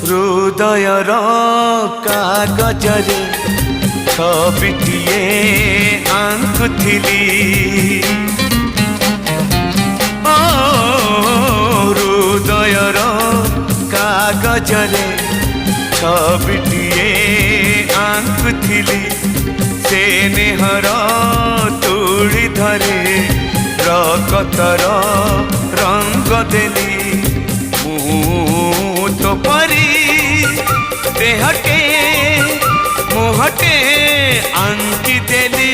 हृदयर कागजरे छबिटिए आंकुथिली ओ हृदयर कागजरे छबिटिए आंकुथिली से नेहर तुड़ी धरे रकतर रंग देली तो परी देहटे मुहटे आंकी देली।